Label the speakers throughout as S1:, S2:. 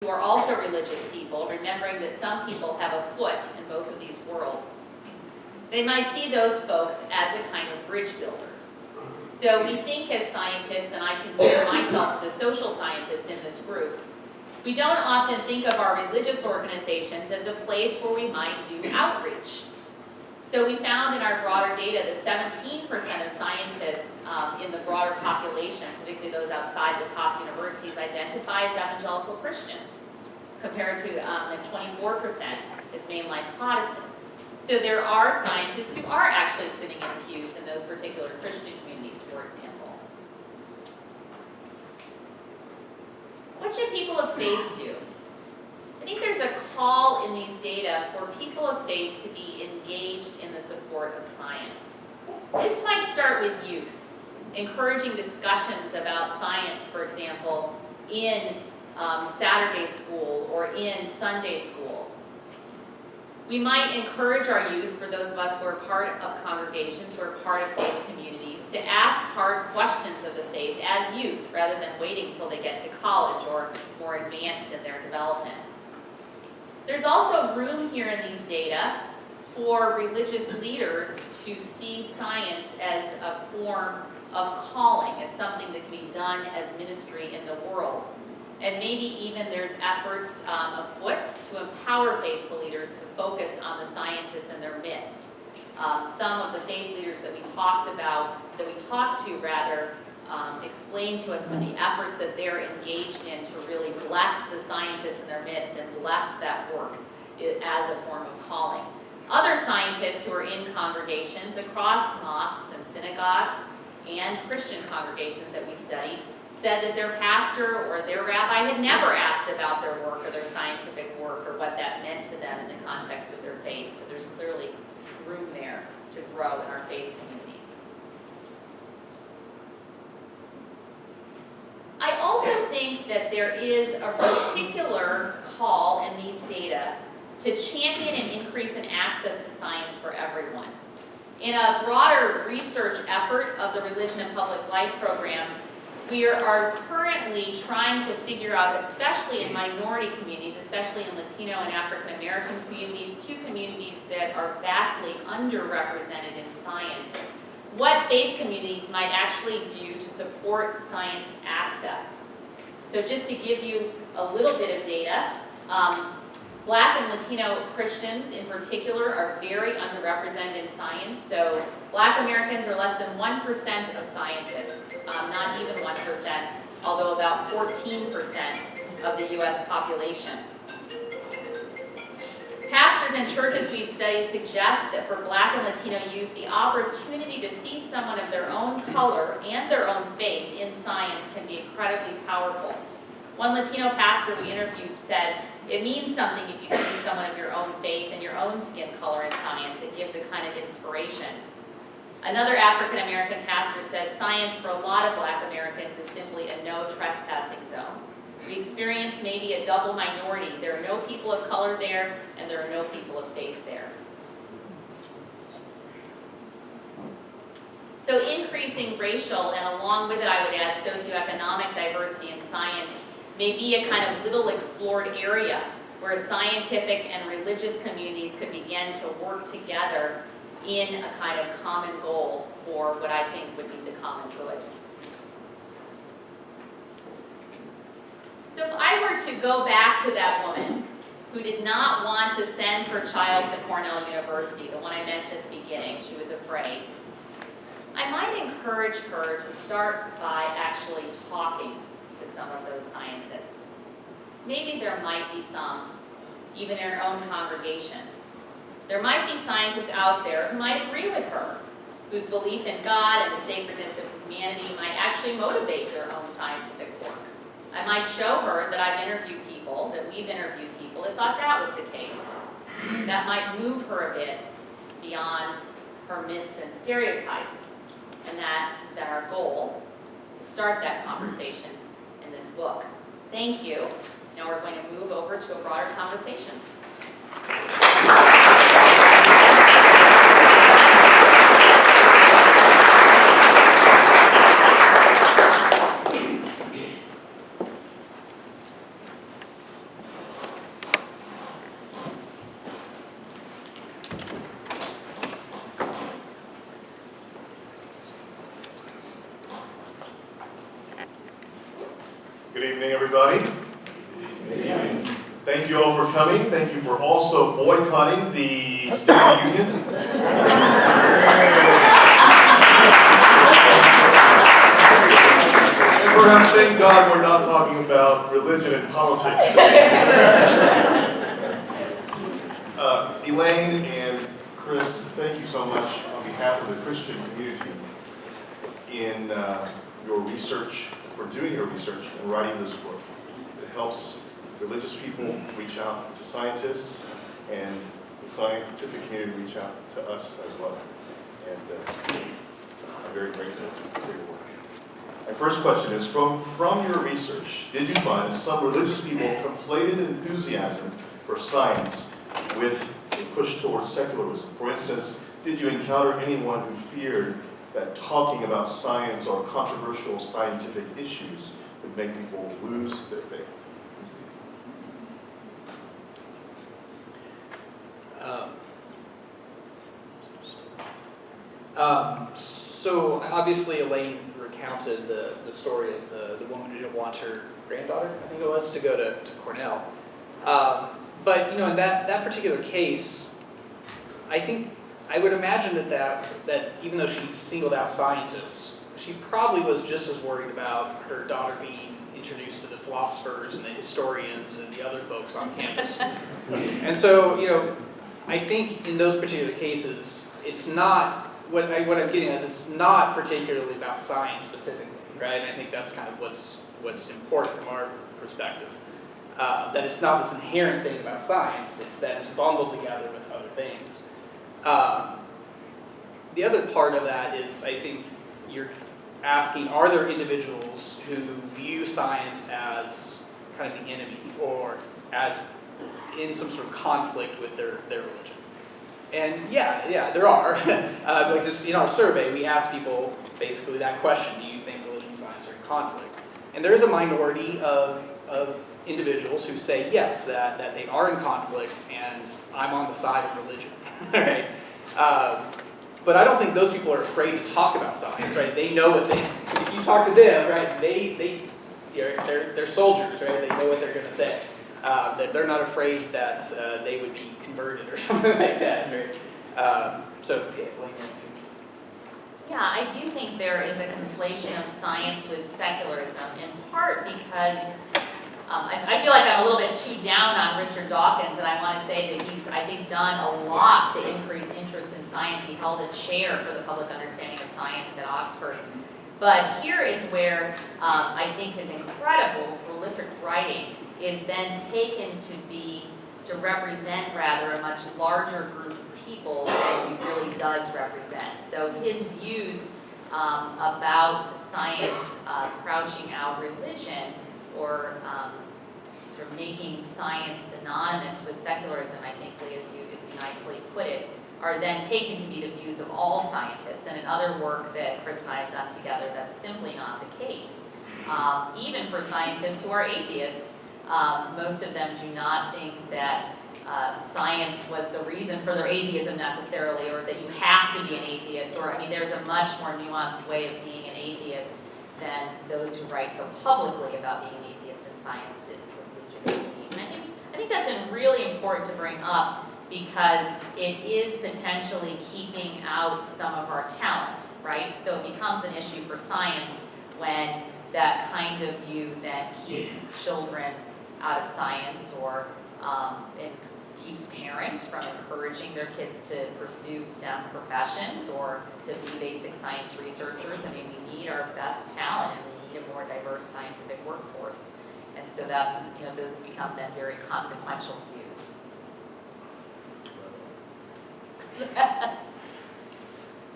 S1: who are also religious people, remembering that some people have a foot in both of these worlds. They might see those folks as a kind of bridge builders. So we think as scientists, and I consider myself as a social scientist in this group, we don't often think of our religious organizations as a place where we might do outreach. So we found in our broader data that 17% of scientists in the broader population, particularly those outside the top universities, identify as evangelical Christians, compared to 24% as mainline Protestants. So there are scientists who are actually sitting in pews in those particular Christian communities, for example. What should people of faith do? I think there's a call in these data for people of faith to be engaged in the support of science. This might start with youth, encouraging discussions about science, for example, in Saturday school or in Sunday school. We might encourage our youth, for those of us who are part of congregations, who are part of faith communities, to ask hard questions of the faith as youth, rather than waiting until they get to college or more advanced in their development. There's also room here in these data for religious leaders to see science as a form of calling, as something that can be done as ministry in the world. And maybe even there's efforts afoot to empower faithful leaders to focus on the scientists in their midst. Some of the faith leaders that we talked to, explained to us some of the efforts that they're engaged in to really bless the scientists in their midst and bless that work as a form of calling. Other scientists who are in congregations across mosques and synagogues and Christian congregations that we studied said that their pastor or their rabbi had never asked about their work or their scientific work or what that meant to them in the context of their faith. So there's clearly room there to grow in our faith communities. I also think that there is a particular call in these data to champion an increase in access to science for everyone. In a broader research effort of the Religion and Public Life program, we are currently trying to figure out, especially in minority communities, especially in Latino and African American communities, two communities that are vastly underrepresented in science, what faith communities might actually do to support science access. So just to give you a little bit of data, Black and Latino Christians in particular are very underrepresented in science. So Black Americans are less than 1% of scientists, not even 1%, although about 14% of the US population. Pastors and churches we've studied suggest that for Black and Latino youth, the opportunity to see someone of their own color and their own faith in science can be incredibly powerful. One Latino pastor we interviewed said, "It means something if you see someone of your own faith and your own skin color in science. It gives a kind of inspiration." Another African American pastor said, "Science for a lot of Black Americans is simply a no trespassing zone. We experience maybe a double minority. There are no people of color there, and there are no people of faith there." So increasing racial, and along with it I would add socioeconomic diversity in science, may be a kind of little explored area where scientific and religious communities could begin to work together in a kind of common goal for what I think would be the common good. So if I were to go back to that woman who did not want to send her child to Cornell University, the one I mentioned at the beginning, she was afraid, I might encourage her to start by actually talking to some of those scientists. Maybe there might be some, even in her own congregation. There might be scientists out there who might agree with her, whose belief in God and the sacredness of humanity might actually motivate their own scientific work. I might show her that I've interviewed people, that we've interviewed people that thought that was the case. That might move her a bit beyond her myths and stereotypes. And that has been our goal, to start that conversation in this book. Thank you. Now we're going to move over to a broader conversation.
S2: evening, everybody. Good evening. Thank you all for coming. Thank you for also boycotting the State of the Union. And perhaps thank God we're not talking about religion and politics. Elaine and Chris, thank you so much on behalf of the Christian community in your research, for doing your research and writing this book. It helps religious people reach out to scientists, and the scientific community reach out to us as well. And I'm very grateful for your work. My first question is, from your research, did you find that some religious people conflated enthusiasm for science with a push towards secularism? For instance, did you encounter anyone who feared that talking about science or controversial scientific issues would make people lose their faith?
S3: So obviously Elaine recounted the story of the woman who didn't want her granddaughter, I think it was, to go to Cornell. But in that particular case, I would imagine that even though she singled out scientists, she probably was just as worried about her daughter being introduced to the philosophers and the historians and the other folks on campus. And so, I think in those particular cases, it's not, what I'm getting at is it's not particularly about science specifically, right? And I think that's kind of what's important from our perspective. That it's not this inherent thing about science, it's that it's bundled together with other things. The other part of that is, I think you're asking, are there individuals who view science as kind of the enemy or as in some sort of conflict with their religion? And yeah, there are. Like just in our survey, we asked people basically that question: do you think religion and science are in conflict? And there is a minority of individuals who say yes, that they are in conflict, and I'm on the side of religion, right? But I don't think those people are afraid to talk about science, right? They know what if you talk to them, right, they're soldiers, right? They know what they're going to say. They're not afraid that they would be converted or something like that, right?
S1: Yeah, I do think there is a conflation of science with secularism, in part because I feel like I'm a little bit too down on Richard Dawkins, and I want to say that he's, I think, done a lot to increase interest in science. He held a chair for the public understanding of science at Oxford. But here is where I think his incredible, prolific writing is then taken to represent rather a much larger group of people than he really does represent. So his views about science crouching out religion, or sort of making science synonymous with secularism, I think, Lee, as you nicely put it, are then taken to be the views of all scientists. And in other work that Chris and I have done together, that's simply not the case. Even for scientists who are atheists, most of them do not think that science was the reason for their atheism necessarily, or that you have to be an atheist, or, there's a much more nuanced way of being an atheist than those who write so publicly about being an atheist in science is religion. And I think that's really important to bring up, because it is potentially keeping out some of our talent, right? So it becomes an issue for science when that kind of view that keeps children out of science, or it keeps parents from encouraging their kids to pursue STEM professions or to be basic science researchers. We need our best talent, and we need a more diverse scientific workforce. And so that's, those become then very consequential views.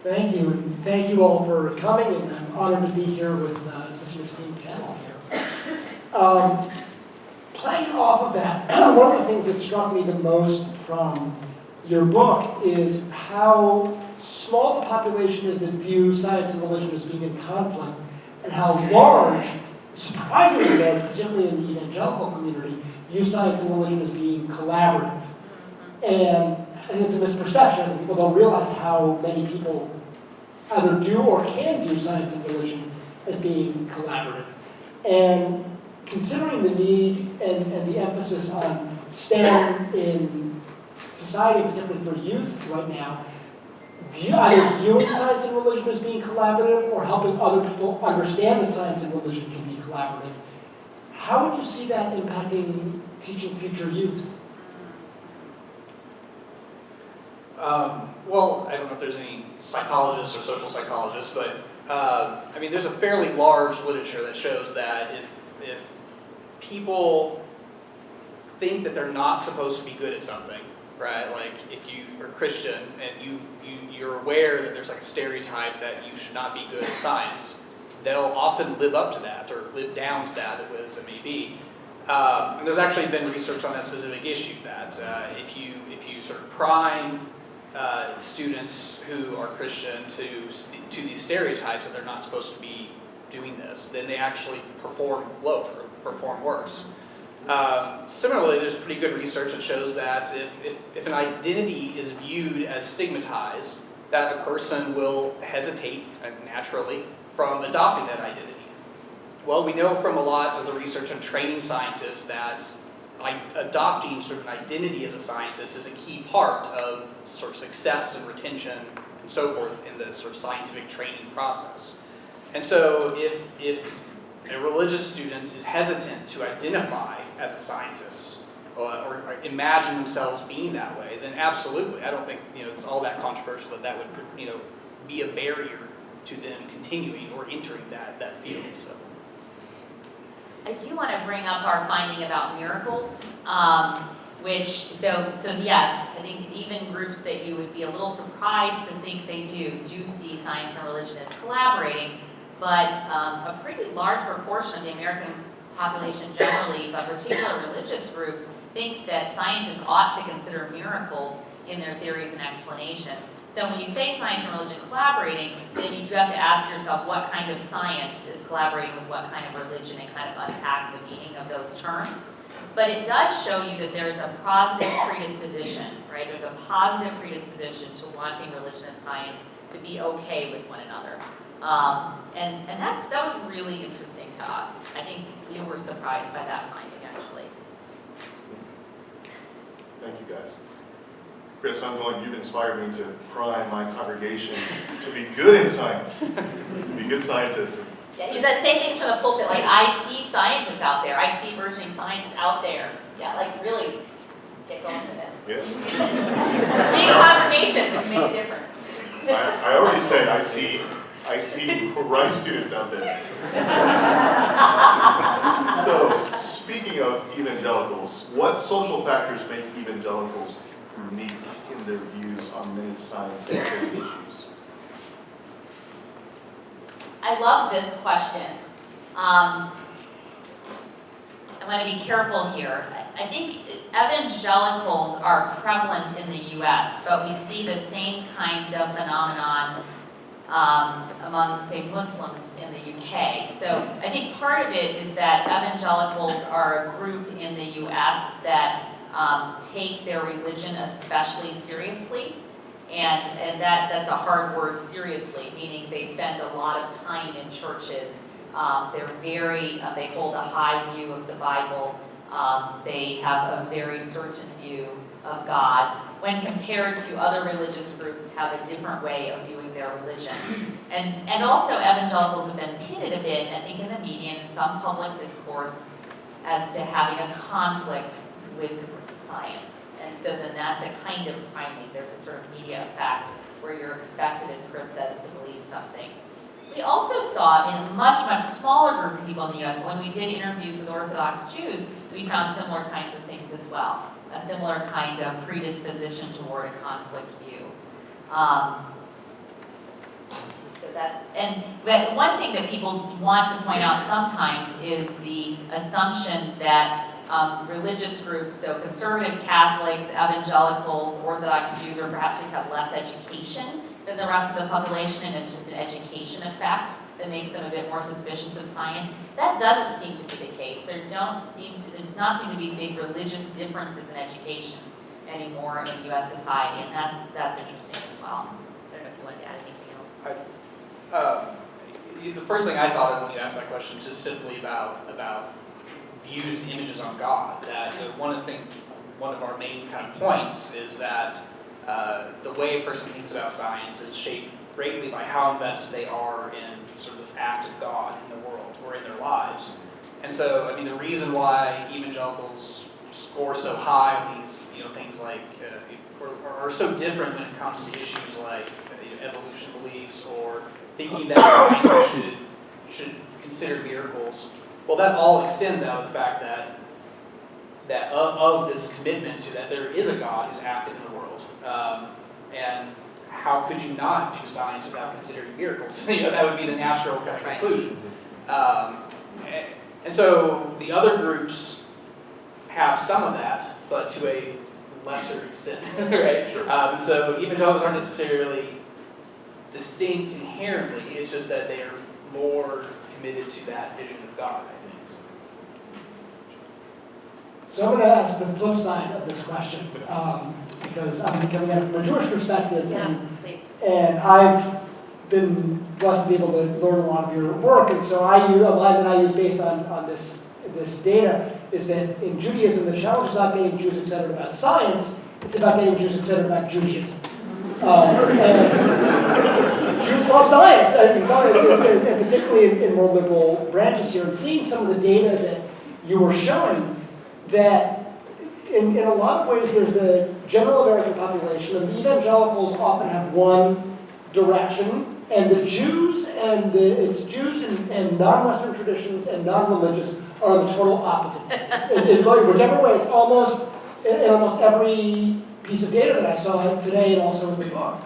S4: Thank you, and thank you all for coming, and I'm honored to be here with such an esteemed panel here. Playing off of that, one of the things that struck me the most from your book is how small the population is that view science and religion as being in conflict, and how large, surprisingly large, particularly in the evangelical community, view science and religion as being collaborative. And I think it's a misperception. I think people don't realize how many people either do or can view science and religion as being collaborative. And considering the need and the emphasis on STEM in society, particularly for youth right now, either viewing science and religion as being collaborative or helping other people understand that science and religion can be collaborative. How would you see that impacting teaching future youth?
S3: Well, I don't know if there's any psychologists or social psychologists, but I mean, there's a fairly large literature that shows that if people think that they're not supposed to be good at something, right? Like if you are Christian and you're aware that there's like a stereotype that you should not be good at science, they'll often live up to that or live down to that, as it may be. And there's actually been research on that specific issue that if you sort of prime students who are Christian to these stereotypes that they're not supposed to be doing this, then they actually perform lower or perform worse. Similarly, there's pretty good research that shows that if an identity is viewed as stigmatized, that a person will hesitate naturally from adopting that identity. Well, we know from a lot of the research on training scientists that adopting sort of an identity as a scientist is a key part of sort of success and retention and so forth in the sort of scientific training process. And so if a religious student is hesitant to identify as a scientist or imagine themselves being that way, then absolutely, I don't think it's all that controversial that would be a barrier to them continuing or entering that field. So.
S1: I do want to bring up our finding about miracles, so yes, I think even groups that you would be a little surprised to think they do see science and religion as collaborating, but a pretty large proportion of the American population generally, but particular religious groups, think that scientists ought to consider miracles in their theories and explanations. So when you say science and religion collaborating, then you do have to ask yourself what kind of science is collaborating with what kind of religion and kind of unpack the meaning of those terms. But it does show you that there's a positive predisposition, right? There's a positive predisposition to wanting religion and science to be okay with one another. And that was really interesting to us. I think we were surprised by that finding, actually.
S2: Thank you, guys. Chris, you've inspired me to prime my congregation to be good in science, to be good scientists.
S1: Yeah, you say things from the pulpit, like, I see scientists out there. I see burgeoning scientists out there. Yeah, like, really get going with it.
S2: Yes.
S1: Big congregation does make a difference.
S2: I already said I see right students out there. So, speaking of evangelicals, what social factors make evangelicals unique in their views on many science-centered issues?
S1: I love this question. I want to be careful here. I think evangelicals are prevalent in the US, but we see the same kind of phenomenon among, say, Muslims in the UK. So I think part of it is that evangelicals are a group in the US that take their religion especially seriously. And that's a hard word, seriously, meaning they spend a lot of time in churches. They hold a high view of the Bible. They have a very certain view of God, when compared to other religious groups have a different way of viewing their religion. And also evangelicals have been pitted a bit, I think in the media and in some public discourse, as to having a conflict with science. And so then that's a kind of priming. There's a sort of media effect where you're expected, as Chris says, to believe something. We also saw in a much, much smaller group of people in the US, when we did interviews with Orthodox Jews, we found similar kinds of things as well. A similar kind of predisposition toward a conflict view. But one thing that people want to point out sometimes is the assumption that religious groups, so conservative Catholics, evangelicals, Orthodox Jews, or perhaps just have less education than the rest of the population, and it's just an education effect that makes them a bit more suspicious of science. That doesn't seem to be the case. There does not seem to be big religious differences in education anymore in U.S. society, and that's interesting as well. I don't know if you want to add anything else.
S3: The first thing I thought of when you asked that question is just simply about views and images on God. That one of our main kind of points is that the way a person thinks about science is shaped greatly by how invested they are in sort of this act of God in the world or in their lives. And so, I mean, the reason why evangelicals score so high on these, things like, are so different when it comes to issues like evolution beliefs or thinking that science should consider miracles. Well, that all extends out of the fact that of this commitment to that there is a God who's active in the world, and how could you not do science without considering miracles? That would be the natural kind of conclusion. And so the other groups have some of that, but to a lesser extent, right? Sure. So evangelicals aren't necessarily distinct inherently. It's just that they are more committed to that vision of God, I think.
S4: So I'm going to ask the flip side of this question, because I'm coming at it from a Jewish perspective, and I've been blessed to be able to learn a lot of your work, and so a line that I use based on this data is that in Judaism, the challenge is not getting Jews excited about science, it's about getting Jews excited about Judaism. And Jews love science, and particularly in more liberal branches here, and seeing some of the data that you were showing, that in a lot of ways there's the general American population, and the evangelicals often have one direction, and the Jews and non-Western traditions and non-religious are on the total opposite. in whichever way, it's almost in almost every piece of data that I saw today and also in the book.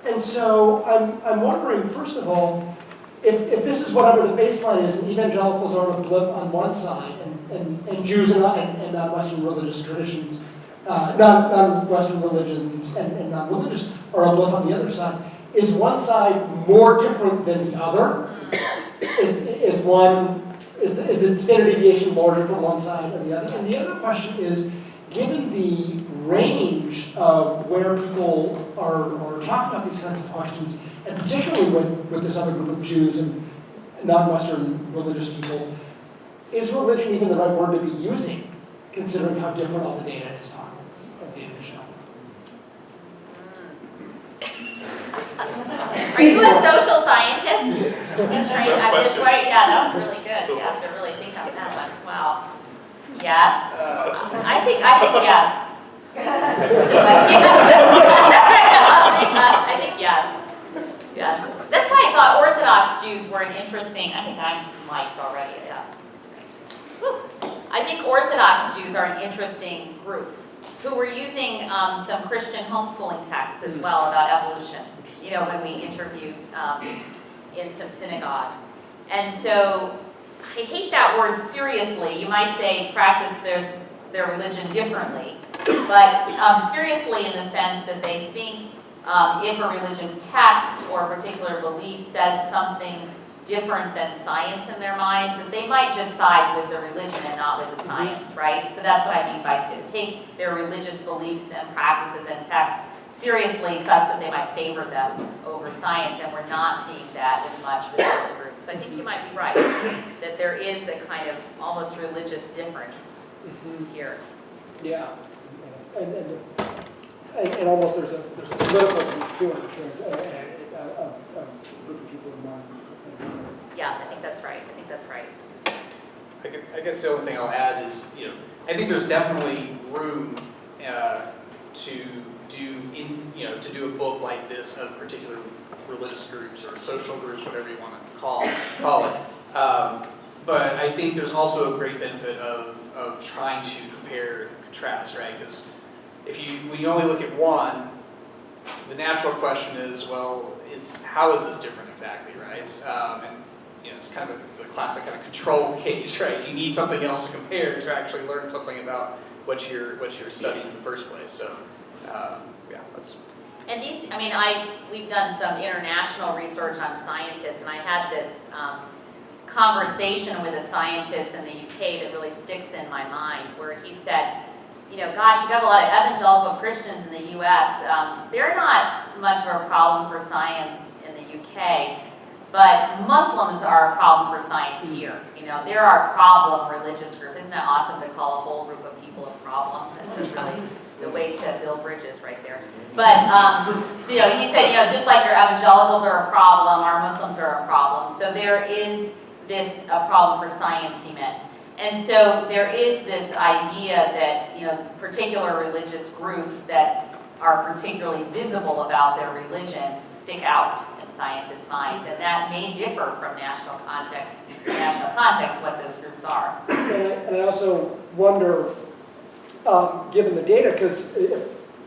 S4: And so I'm wondering, first of all, if this is whatever the baseline is, and evangelicals are on a blip on one side, and Jews and non-Western religious traditions, non-Western religions and non-religious are on a blip on the other side, is one side more different than the other? Is the standard deviation larger from one side than the other? And the other question is, given the range of where people are talking about these kinds of questions, and particularly with this other group of Jews and non-Western religious people, is religion even the right word to be using, considering how different all the data is talking and data is showing?
S1: Are you a social scientist?
S2: Last question.
S1: Yeah, that was really good.
S2: So
S1: You have to really think on that one. Wow. Yes. I think yes. I think yes. Yes. That's why I thought Orthodox Jews were an interesting. I think I'm mic'd already. Yeah. Whew. I think Orthodox Jews are an interesting group who were using some Christian homeschooling texts as well about evolution. When we interviewed in some synagogues. And so I hate that word seriously. You might say practice their religion differently, but seriously in the sense that they think if a religious text or a particular belief says something different than science in their minds, that they might just side with the religion and not with the science, right? So that's what I mean by take their religious beliefs and practices and texts seriously such that they might favor them over science, and we're not seeing that as much with other groups. So I think you might be right, that there is a kind of almost religious difference here.
S4: Yeah, and almost there's a political piece to it, a group of people in mind.
S3: Yeah, I think that's right. I guess the only thing I'll add is, I think there's definitely room to do a book like this of particular religious groups or social groups, whatever you want to call it. But I think there's also a great benefit of trying to compare and contrast, right? Because when you only look at one, the natural question is, well, how is this different exactly, right? And it's kind of the classic kind of control case, right? You need something else to compare to actually learn something about what you're studying in the first place. So, that's.
S1: And we've done some international research on scientists, and I had this conversation with a scientist in the UK that really sticks in my mind, where he said, gosh, you got a lot of evangelical Christians in the US. They're not much of a problem for science in the UK. But Muslims are a problem for science here. You know, they're our problem religious group. Isn't that awesome to call a whole group of people a problem? That's really the way to build bridges right there. But, so, you know, he said, you know, just like your evangelicals are a problem, our Muslims are a problem. So there is this a problem for science, he meant. And so there is this idea that, you know, particular religious groups that are particularly visible about their religion stick out in scientists' minds, and that may differ from national context what those groups are.
S4: And I also wonder, given the data, because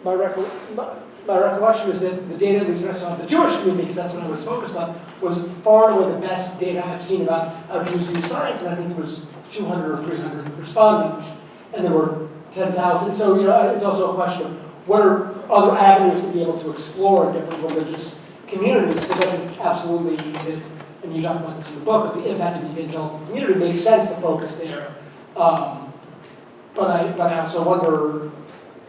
S4: my recollection is that the data that I saw in the Jewish community, because that's what I was focused on, was far and away the best data I've seen about how Jews view science, and I think it was 200 or 300 respondents, and there were 10,000. So, you know, it's also a question of what are other avenues to be able to explore in different religious communities, because I think absolutely, and you talk about this in the book, that the impact of the evangelical community makes sense to focus there. But I also wonder,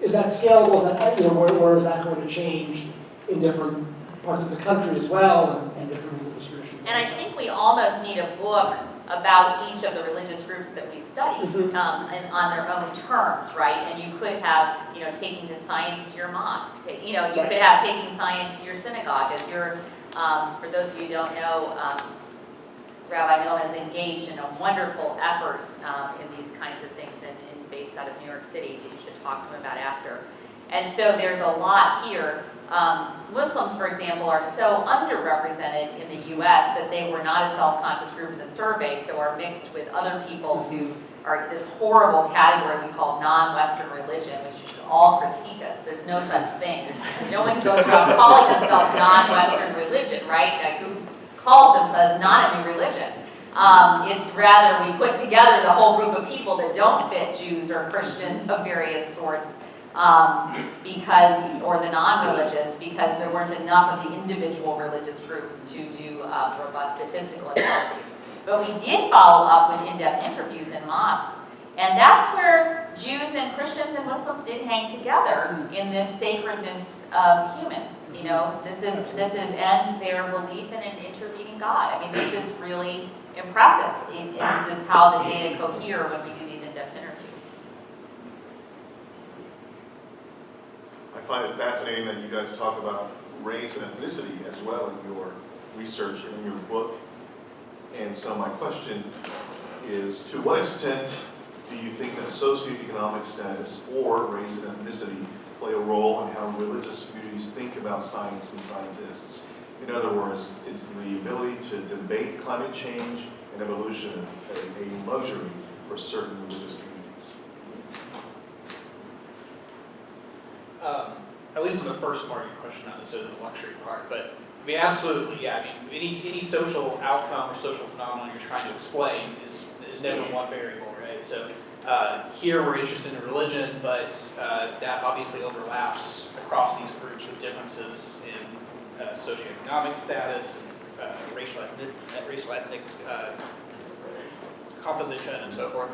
S4: is that scalable? Is that, you know, where is that going to change in different parts of the country as well, and different religious traditions?
S1: And I think we almost need a book about each of the religious groups that we study, and on their own terms, right? And you could have, you know, taking to science to your mosque. You know, you could have taking science to your synagogue. As you're, for those of you who don't know, Rabbi Mitelman is engaged in a wonderful effort in these kinds of things, and based out of New York City, that you should talk to him about after. And so there's a lot here. Muslims, for example, are so underrepresented in the US that they were not a self-conscious group in the survey, so are mixed with other people who are this horrible category we call non-Western religion, which you should all critique us. There's no such thing. No one goes around calling themselves non-Western religion, right? Like, who calls themselves not a new religion? It's rather we put together the whole group of people that don't fit Jews or Christians of various sorts, because, or the non-religious, because there weren't enough of the individual religious groups to do robust statistical analyses. But we did follow up with in-depth interviews in mosques, and that's where Jews and Christians and Muslims did hang together in this sacredness of humans. You know, this is and their belief in an intervening God. I mean, this is really impressive in just how the data cohere when we do these in-depth interviews.
S2: I find it fascinating that you guys talk about race and ethnicity as well in your research and in your book. And so my question is, to what extent do you think that socioeconomic status or race and ethnicity play a role in how religious communities think about science and scientists? In other words, is the ability to debate climate change and evolution a luxury for certain religious communities?
S3: At least in the first part of your question, not necessarily the luxury part, but I mean, absolutely, yeah. I mean, any social outcome or social phenomenon you're trying to explain is never one variable, right? So here we're interested in religion, but that obviously overlaps across these groups with differences in socioeconomic status, racial ethnic composition, and so forth.